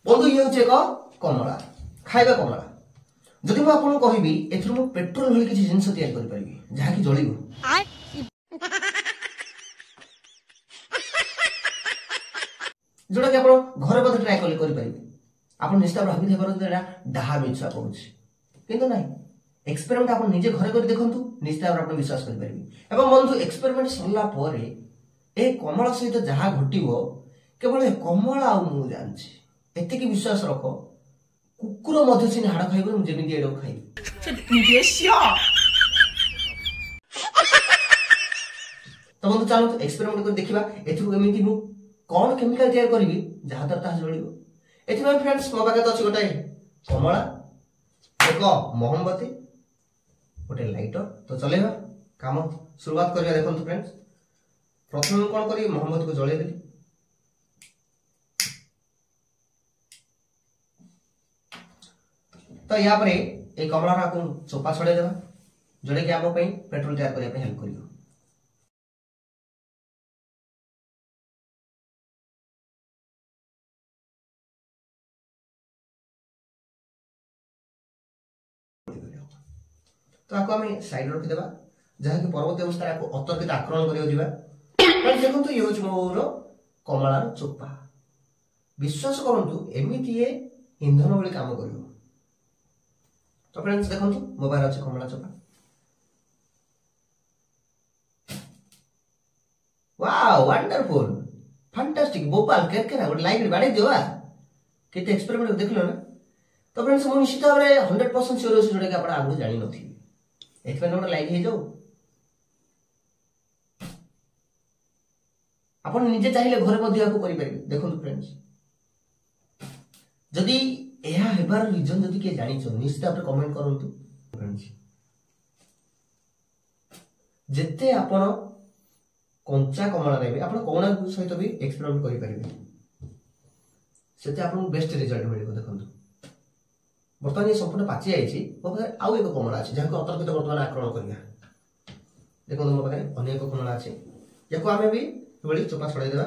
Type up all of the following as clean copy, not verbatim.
बंधु ये हूँ एक कमला खाଇବା कमला जदि मु आपन कहबी एथुर मु पेट्रोल भली किछि जिंस तैयार करि परिबी जहा कि जळिबो जोड़ा कि आप घर मध्य ट्राए कले करि परिबे आपन निश्चित भाबि देबार जेटा डाहा मिछा कहूछि किंतु नाही एक्सपेरिमेंट आप निजे घरे कर देखंतु निश्चित आप विश्वास करि परिबे एवं बंधु एक्सपेरिमेंट सरला परे ए कमला सहित जहा घटिबो केवल कमला आ मु जानछि एते कि विश्वास रखो कुकुर मध्य सिन हाड़ खाइबो मु जेमिति एडो खाइ तो बंधु चलो एक्सपेरिमेंट कर देखिबा एथु एमिति मु कौन केमिकल तैयार करी जहाँ तर ताहा जलिबो एथि फ्रेंड्स मो पाखे तो अछि गोटे कमला एक मोमबत्ती गोटे लाइटर तो चलेबा काम शुरुआत करिया देखंतु फ्रेंड्स प्रथम कोन करी मोमबत्ती को जळे देली तो या परे ए कमला को चोपा छडे देबा जोडे कि हम पई पेट्रोल तैयार करिया पे हेल्प करियो तो आपको हमें साइड रखि देबा जहा कि परवर्ती अवस्था आपको अतर्कित आक्रमण करियो दिबा पर देखो तो यूज मोर कमलार चोपा विश्वास करंतु एमिति ए इंधन भली काम करियो तो फ्रेंड्स देखंतु मोबाइल अछि कमला चोपा वाओ वंडरफुल फैंटास्टिक बोपाल केरकेरा गोटे लाइक बाडे दिवा केते एक्सपेरिमेंट देखलो ना तो फ्रेंड्स मु निश्चित भाबरे 100% श्योर अछि जोडे कि आपण आगु जानि नथि एथि गोटे लाइक हे जाऊ आपण निजे चाहिले घरे मध्ये आको करि परिबे देखंतु फ्रेंड्स जदि एहा हेबार रीजन जदि के जानि छ निश्चित आपरे कमेंट करंतु फ्रेंड्स जेते आपण कंचा कमला नेबे आपण कोना सहित भी एक्सपेरिमेंट करि परिबे सेते आपण बेस्ट रिजल्ट मिलिबो देखंतु बर्तमान ये संपूर्ण पाची आइछि मो पाखे आउ एक कमला अछि जहां को अतर्कित वर्तमान आक्रमण करिया देखो मो पाखे अनेक कमला अछि याको आमे भी बड़ी चोपा छड़ाई देबा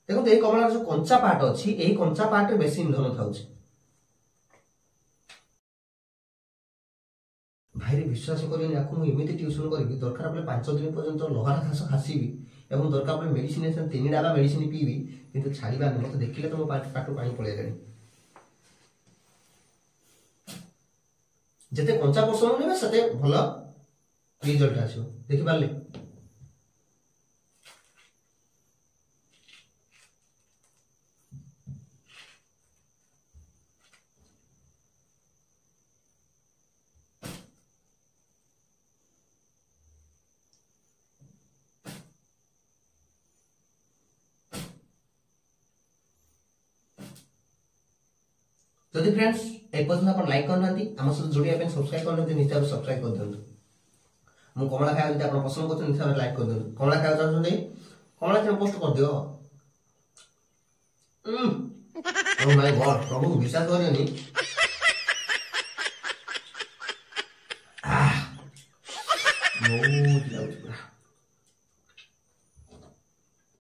देखो ए कमला जो कंचा पार्ट अछि एही कंचा पार्ट रे बेसी इंधन थाउछि भाई विश्वास करियो याको मु एमिति ट्यूशन करबी दरकार पले 5 दिन पर्यंत लोहार घास खासीबी एवं दरकार पले मेडिसिन 3 डाबा मेडिसिन पीबी किंतु छाड़ीबा न मते देखिले तो मो पाटो पानी पळे गनी जते कंचा पोषण नेबे सते भलो रिजल्ट आछो देखि पारले जदि फ्रेंड्स ए पर्सन अपन लाइक करनांती हम सब जोड़िया पे सब्सक्राइब करनांती निश्चय सब्सक्राइब कर देंतु मु कमला खाया जदि अपन पसंद करते निश्चय लाइक कर देंतु कमला खाया चाहते कमला के पोस्ट कर दियो ओ माय गॉड प्रभु विश्वास करियोनी